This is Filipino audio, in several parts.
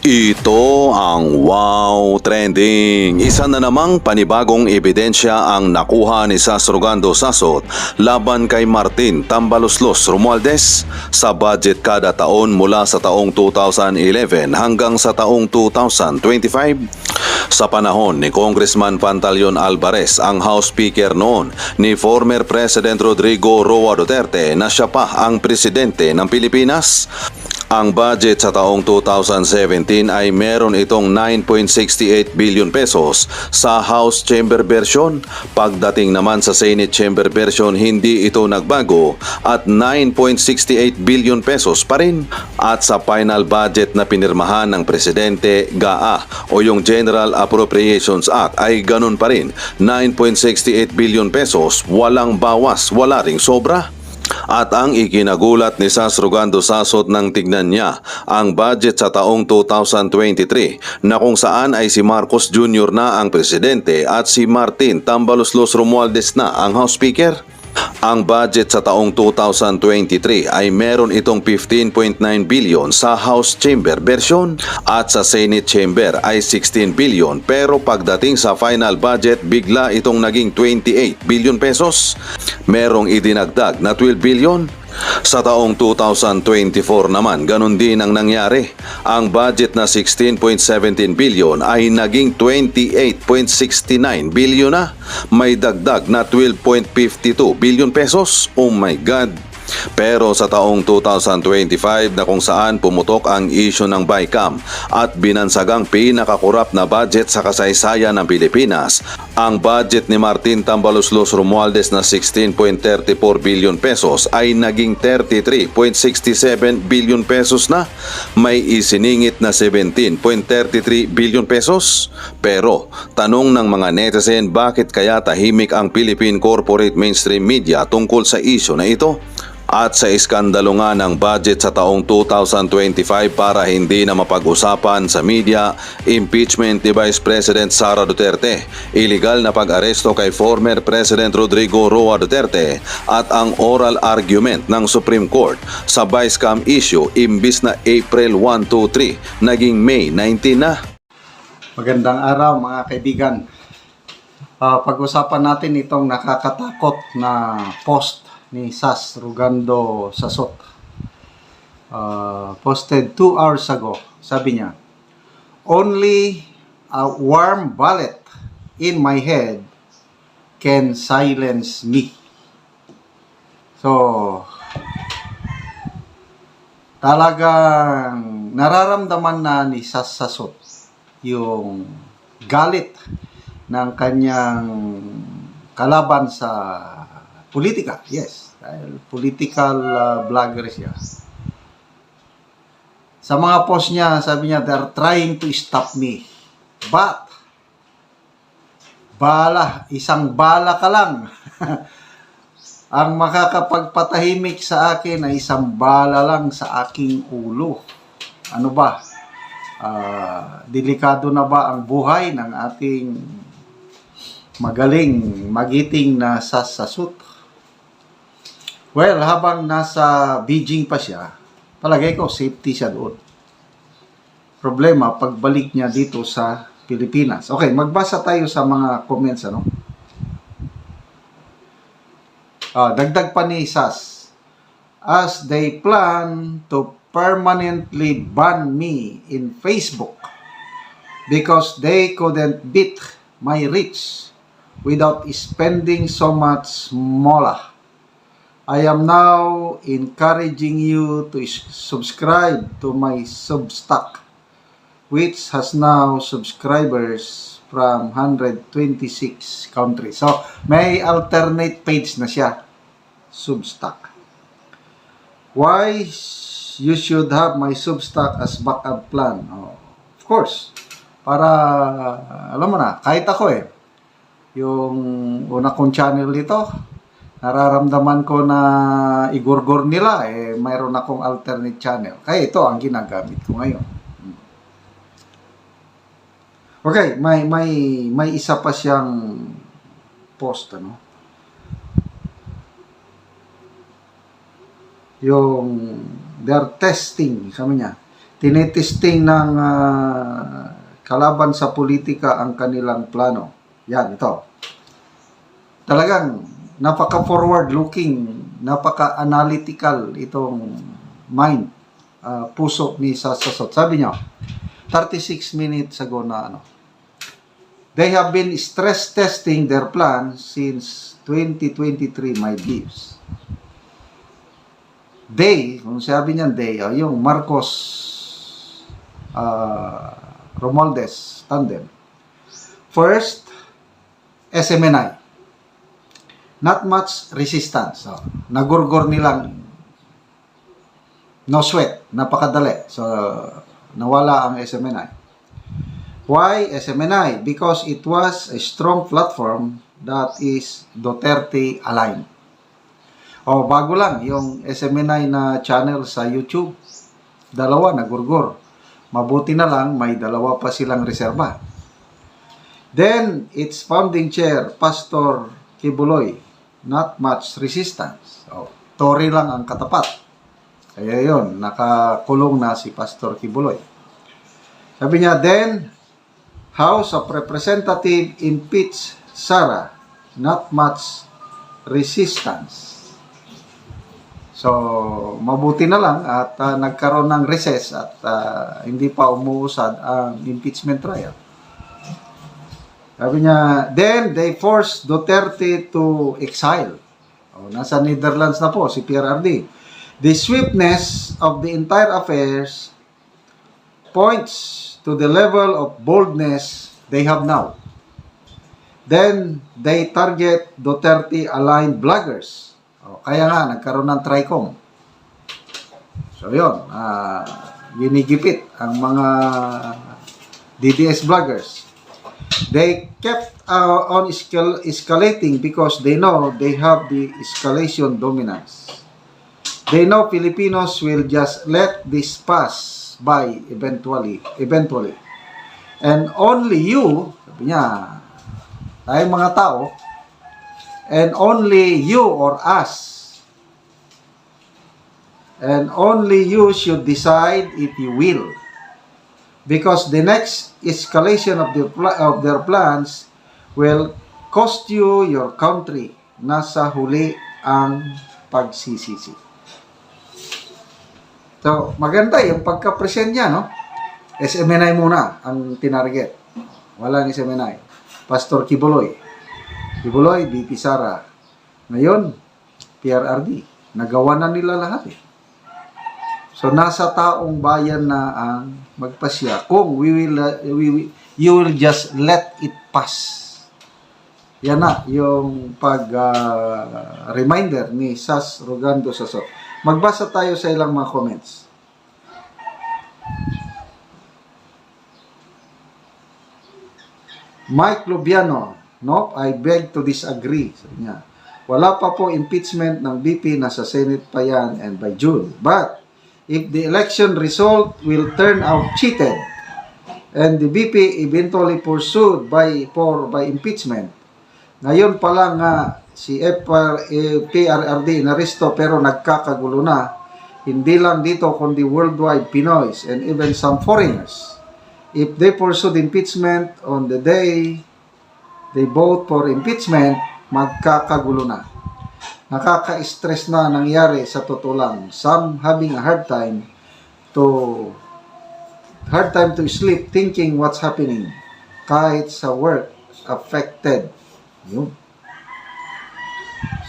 Ito ang Wow Trending. Isa na namang panibagong ebidensya ang nakuha ni Sas Rogando Sasot laban kay Martin Tambaloslos Romualdez sa budget kada taon mula sa taong 2011 hanggang sa taong 2025. Sa panahon ni Congressman Pantaleon Alvarez, ang House Speaker noon ni former President Rodrigo Roa Duterte na siya pa ang presidente ng Pilipinas. Ang budget sa taong 2017 ay meron itong 9.68 billion pesos sa House Chamber version. Pagdating naman sa Senate Chamber version, hindi ito nagbago at 9.68 billion pesos pa rin. At sa final budget na pinirmahan ng Presidente GAA o yung General Appropriations Act ay ganun pa rin, 9.68 billion pesos, walang bawas, wala ring sobra. At ang ikinagulat ni Sas Rogando Sasot nang tignan niya ang budget sa taong 2023 na kung saan ay si Marcos Jr. na ang presidente at si Martin Tambaloslos Romualdez na ang House Speaker. Ang budget sa taong 2023 ay meron itong 15.9 billion sa House Chamber version at sa Senate Chamber ay 16 billion, pero pagdating sa final budget bigla itong naging 28 billion pesos. Merong idinagdag na 12 billion. Sa taong 2024 naman, ganun din ang nangyari. Ang budget na 16.17 billion ay naging 28.69 billion na. May dagdag na 12.52 billion pesos. Oh my God! Pero sa taong 2025 na kung saan pumutok ang issue ng BICAM at binansagang pinakakurap na budget sa kasaysayan ng Pilipinas, ang budget ni Martin Tambaloslos Romualdez na 16.34 billion pesos ay naging 33.67 billion pesos na. May isiningit na 17.33 billion pesos. Pero tanong ng mga netizen, bakit kaya tahimik ang Philippine corporate mainstream media tungkol sa issue na ito? At sa iskandalo nga ng budget sa taong 2025 para hindi na mapag-usapan sa media, impeachment ni Vice President Sara Duterte, illegal na pag-aresto kay former President Rodrigo Roa Duterte at ang oral argument ng Supreme Court sa BICAM issue imbis na April 1, 2, 3, naging May 19 na. Magandang araw mga kaibigan. Pag-usapan natin itong nakakatakot na post ni Sas Rogando Sasot. Posted 2 hours ago. Sabi niya, "Only a warm bullet in my head can silence me." So, talagang nararamdaman na ni Sas Sasot yung galit ng kanyang kalaban sa politika. Yes, dahil political vlogger siya. Sa mga post niya, sabi niya, "They're trying to stop me. But, isang bala ka lang." Ang makakapagpatahimik sa akin ay isang bala lang sa aking ulo. Ano ba? Delikado na ba ang buhay ng ating magaling, magiting na Sas Sasot? Well, habang nasa Beijing pa siya, palagay ko safety siya doon. Problema, pagbalik niya dito sa Pilipinas. Okay, magbasa tayo sa mga comments, ano? Dagdag pa ni Sas, "As they plan to permanently ban me in Facebook because they couldn't beat my reach without spending so much moolah. I am now encouraging you to subscribe to my Substack, which has now subscribers from 126 countries." So, may alternate page na siya, Substack. "Why you should have my Substack as backup plan?" Of course, para, alam mo na, kahit ako yung una kong channel dito, nararamdaman ko na igurgur nila, mayroon akong alternate channel. Kaya ito ang ginagamit ko ngayon. Okay, may isa pa siyang post, ano? Yung they're testing, sabi niya, tinitesting ng kalaban sa politika ang kanilang plano. Yan, ito. Talagang napaka-forward looking, napaka-analytical itong mind, puso ni Sasasot. Sabi niya, 36 minutes ago na they have been stress testing their plan since 2023, my dears. They, kung sabi niyan they, yung Marcos Romualdez tandem. First, SMNI. Not much resistance. So, nagurgur nilang no sweat. Napakadali. So, nawala ang SMNI. Why SMNI? Because it was a strong platform that is Duterte aligned. O, bago lang, yung SMNI na channel sa YouTube, dalawa nagurgur. Mabuti na lang, may dalawa pa silang reserba. Then, its founding chair, Pastor Kibuloy, not much resistance. So, Tory lang ang katapat. Kaya yun, nakakulong na si Pastor Kibuloy. Sabi niya, then, House of Representative impeach Sara, not much resistance. So, mabuti na lang at nagkaroon ng recess at hindi pa umuusad ang impeachment trial. Sabi niya, then they forced Duterte to exile. Nasa Netherlands na po si PRRD. The swiftness of the entire affairs points to the level of boldness they have now. Then they target Duterte-aligned bloggers. Kaya nga, nagkaroon ng TRICOM. So, yun. Ginigipit ang mga DDS bloggers. They kept on escalating because they know they have the escalation dominance. They know Filipinos will just let this pass by eventually. And only you, sabi niya, tayong mga tao, and only you or us, and only you should decide if you will. Because the next escalation of their plans will cost you your country. Nasa huli ang pagsisisi. So, maganda yung pagka-present niya, no? SMNI muna ang tinarget. Walang SMNI. Pastor Kibuloy. Kibuloy, BP Sara. Ngayon, PRRD. Nagawa na nila lahat eh. So, nasa taong bayan na ang magpasya. Kung you will just let it pass. Yan na, yung reminder ni Sas Rogando Sasot. Magbasa tayo sa ilang mga comments. Mike Lubiano. Nope, I beg to disagree. Sabi niya, wala pa po impeachment ng BP, nasa Senate pa yan and by June. But, if the election result will turn out cheated and the BP eventually pursued by impeachment, ngayon pa lang nga si PRRD inaresto pero nagkakagulo na, hindi lang dito kundi worldwide Pinoys and even some foreigners. If they pursued impeachment on the day they vote for impeachment, magkakagulo na. Nakaka-stress na nangyari sa totoo lang. Some having a hard time to sleep thinking what's happening. Kahit sa work, affected. Yun.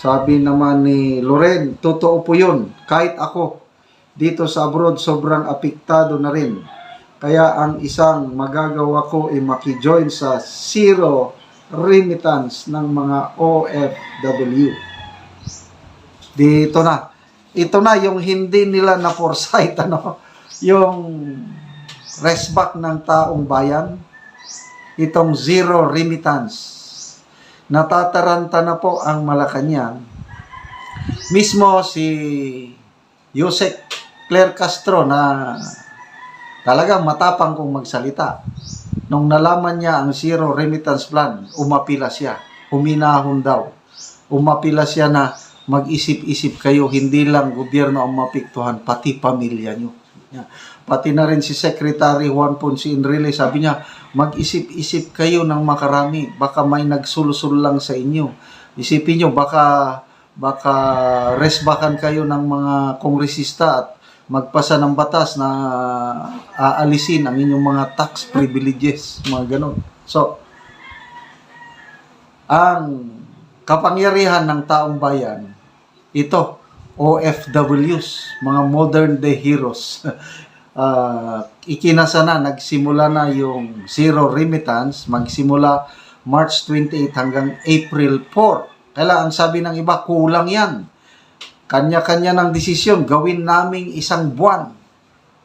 Sabi naman ni Loren, totoo po yun. Kahit ako, dito sa abroad, sobrang apektado na rin. Kaya ang isang magagawa ko ay makijoin sa zero remittance ng mga OFW. Dito na. Ito na yung hindi nila na foresight, yung resback ng taong bayan. Itong zero remittance. Natataranta na po ang Malacanang. Mismo si Yusek Claire Castro na talagang matapang kung magsalita. Nung nalaman niya ang zero remittance plan, umapila siya. Huminahon daw. Umapila siya na mag-isip-isip kayo, hindi lang gobyerno ang mapiktuhan, pati pamilya nyo. Pati na rin si Secretary Juan Ponce Enrile, sabi niya, mag-isip-isip kayo ng makarami, baka may nagsulusol lang sa inyo. Isipin nyo, baka resbakan kayo ng mga kongresista at magpasa ng batas na aalisin ang inyong mga tax privileges, mga ganon. So, ang kapangyarihan ng taong bayan, ito, OFWs, mga modern day heroes. Ikinasa na, nagsimula na yung zero remittance, magsimula March 28 hanggang April 4. Kaya ang sabi ng iba, kulang yan. Kanya-kanya ng desisyon, gawin naming isang buwan.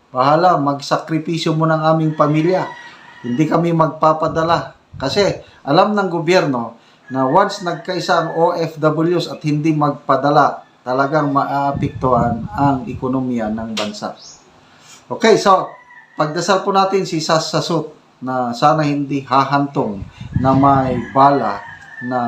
Bahala, magsakripisyo mo ng aming pamilya. Hindi kami magpapadala. Kasi alam ng gobyerno na once nagkaisa ang OFWs at hindi magpadala, talagang maaapektuhan ang ekonomiya ng bansa. Okay, so pagdasal po natin si Sas Sasut na sana hindi hahantong na may bala na